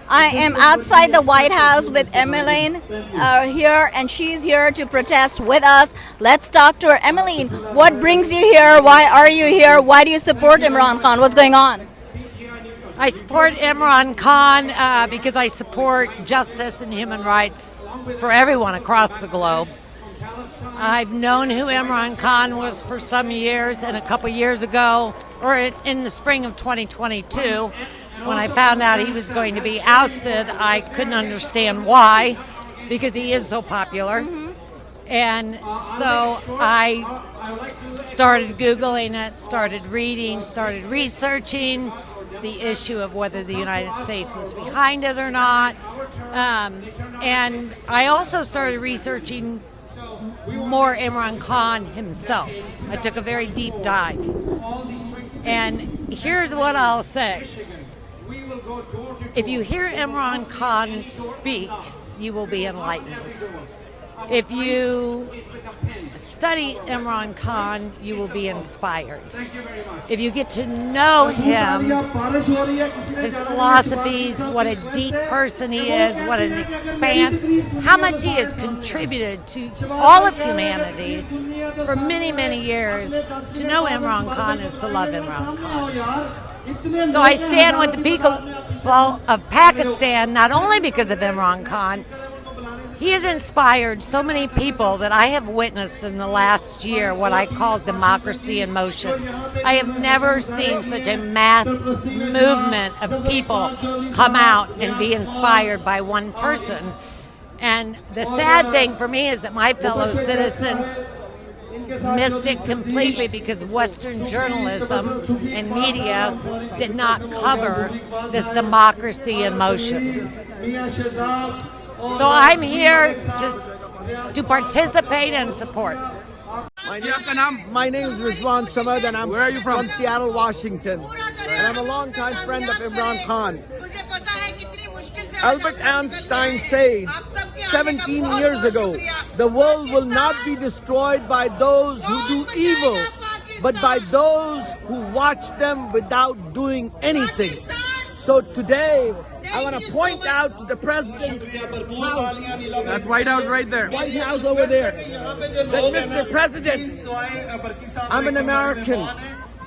I am outside the White House with Emmeline here, and she's here to protest with us. Let's talk to her. Emmeline, what brings you here? Why are you here? Why do you support Imran Khan? What's going on? I support Imran Khan because I support justice and human rights for everyone across the globe. I've known who Imran Khan was for some years, and a couple years ago, or in the spring of 2022, when I found out he was going to be ousted, I couldn't understand why, because he is so popular. And so I started Googling it, started reading, started researching the issue of whether the United States was behind it or not. And I also started researching more Imran Khan himself. I took a very deep dive. And here's what I'll say. If you hear Imran Khan speak, you will be enlightened. If you study Imran Khan, you will be inspired. If you get to know him, his philosophies, what a deep person he is, what an expanse, how much he has contributed to all of humanity for many, many years, to know Imran Khan is to love Imran Khan. So I stand with the people of Pakistan, not only because of Imran Khan. He has inspired so many people that I have witnessed in the last year what I call democracy in motion. I have never seen such a mass movement of people come out and be inspired by one person. And the sad thing for me is that my fellow citizens missed it completely because Western journalism and media did not cover this democracy in motion. So I'm here to participate and support. My name is Rizwan Samad, and I'm from Seattle, Washington. And I'm a longtime friend of Imran Khan. Albert Einstein said 17 years ago, the world will not be destroyed by those who do evil, but by those who watch them without doing anything. So today, I want to point out to the President, That's White House right there. White House over there, that Mr. President, I'm an American.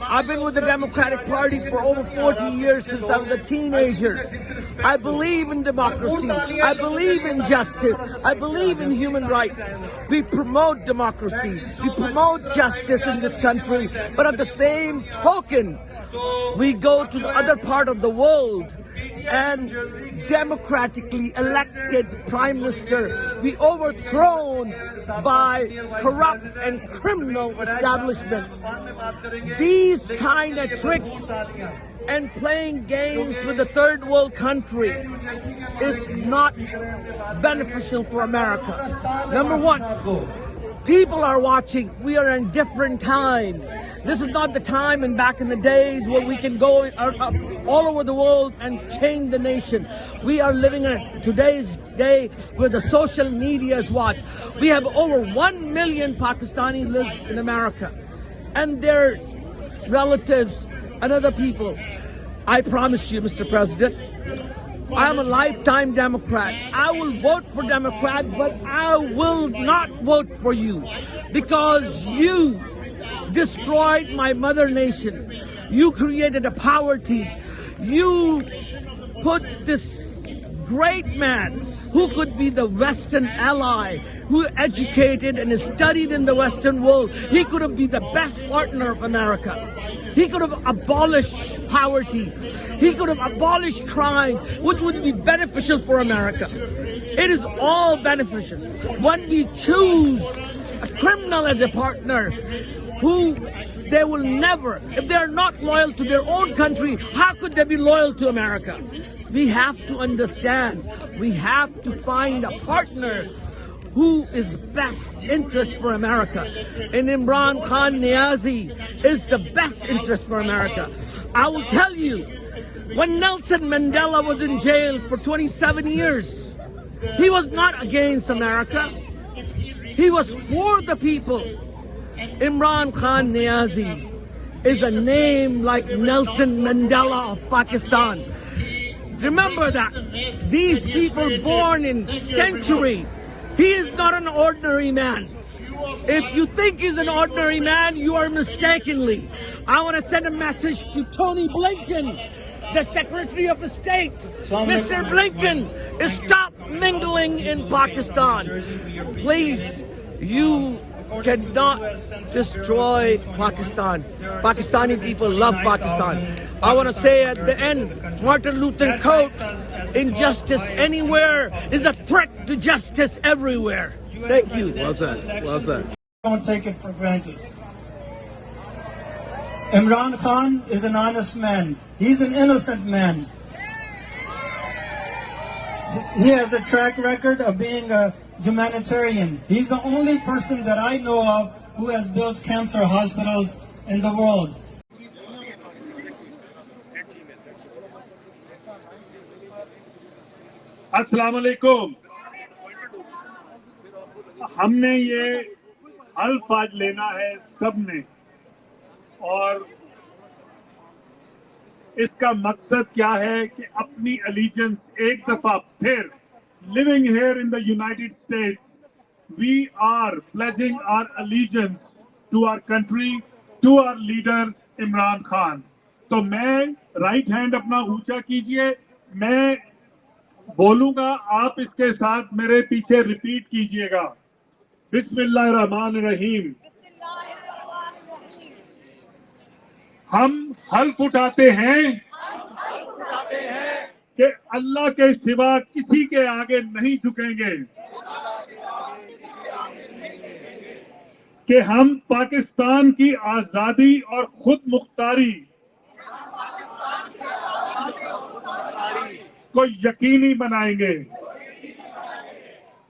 I've been with the Democratic Party for over 40 years since I was a teenager. I believe in democracy. I believe in justice. I believe in human rights. We promote democracy. We promote justice in this country. But at the same token, we go to the other part of the world and democratically elected prime minister be overthrown by corrupt and criminal establishment. These kind of tricks and playing games with the third world country is not beneficial for America. Number one, people are watching. We are in different time. This is not the time and back in the days where we can go all over the world and change the nation. We are living in today's day where the social media is what? We have over 1 million Pakistanis live in America, and their relatives and other people. I promise you, Mr. President, I'm a lifetime Democrat. I will vote for Democrat, but I will not vote for you because you destroyed my mother nation. You created a poverty. You put this great man who could be the Western ally, who educated and studied in the Western world. He could have been the best partner of America. He could have abolished poverty. He could have abolished crime, which would be beneficial for America. It is all beneficial. When we choose a criminal as a partner, who they will never, if they are not loyal to their own country, how could they be loyal to America? We have to understand, we have to find a partner who is best interest for America. And Imran Khan Niazi is the best interest for America. I will tell you, when Nelson Mandela was in jail for 27 years, he was not against America. He was for the people. Imran Khan Niazi is a name like Nelson Mandela of Pakistan. Remember that. These people born in century. He is not an ordinary man. If you think he's an ordinary man, you are mistakenly. I want to send a message to Tony Blinken, the Secretary of State. Mr. Blinken, stop mingling in Pakistan. Please, you cannot destroy Pakistan. Pakistani people love Pakistan. I want to say at the end, Martin Luther quote, injustice anywhere is a threat to justice everywhere. Thank you. Well said. Well said. Don't take it for granted. Imran Khan is an honest man. He's an innocent man. He has a track record of being a humanitarian. He's the only person that I know of who has built cancer hospitals in the world. السلام علیکم. ہم نے یہ حلف آج لینا ہے سب نے, اور اس کا مقصد کیا ہے کہ اپنی allegiance ایک دفعہ پھر, living here in the United States, we are pledging our allegiance to our country, to our leader Imran Khan. تو میں رائٹ ہینڈ اپنا اونچا کیجئے, میں بولوں گا, آپ اس کے ساتھ میرے پیچھے ریپیٹ کیجئے گا. بسم اللہ الرحمن الرحیم. ہم حلف اٹھاتے ہیں کہ اللہ کے سوا کسی کے آگے نہیں جھکیں گے, کہ ہم پاکستان کی آزادی اور خود مختاری کو یقینی بنائیں گے,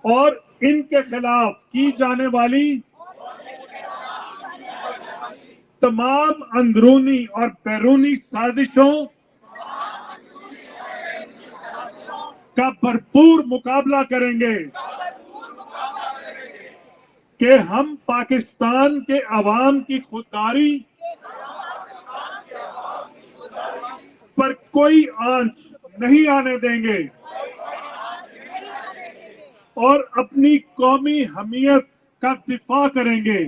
اور ان کے خلاف کی جانے والی تمام اندرونی اور بیرونی سازشوں کا بھرپور مقابلہ کریں گے, کہ ہم پاکستان کے عوام کی خودداری پر کوئی آنچ نہیں آنے دیں گے, اور اپنی قومی حمیت کا دفاع کریں گے,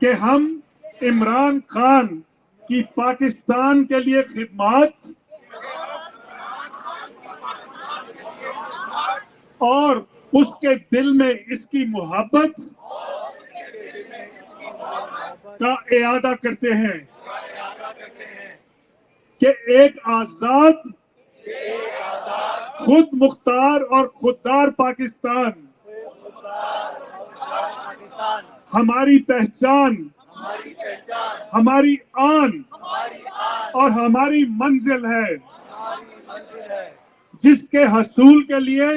کہ ہم عمران خان کی پاکستان کے لیے خدمات اور اس کے دل میں اس کی محبت کا اعادہ کرتے ہیں, کہ ایک آزاد, خود مختار اور خوددار پاکستان ہماری پہچان, ہماری آن اور ہماری منزل ہے, جس کے حصول کے لیے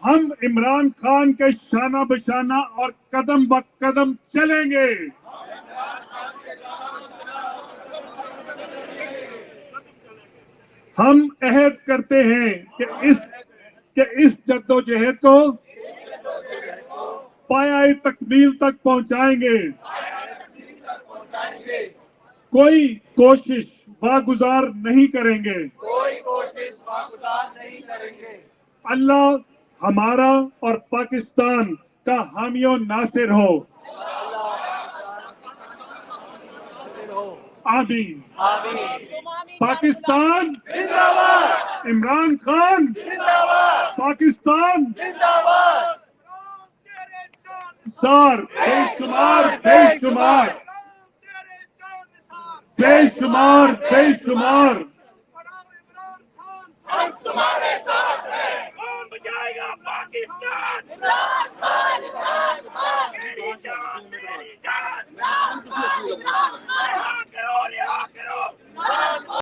ہم عمران خان کے شانہ بشانہ اور قدم بقدم چلیں گے. ہم عہد کرتے ہیں کہ اس جدوجہد کو پایۂ تکمیل تک پہنچائیں گے, کوئی کوشش واگزار نہیں کریں گے. اللہ ہمارا اور پاکستان کا حامی و ناصر ہو. آمین. پاکستان زندہ باد, عمران خان زندہ باد, پاکستان زندہ باد. سار بے شمار بے شمار بے شمار بے شمار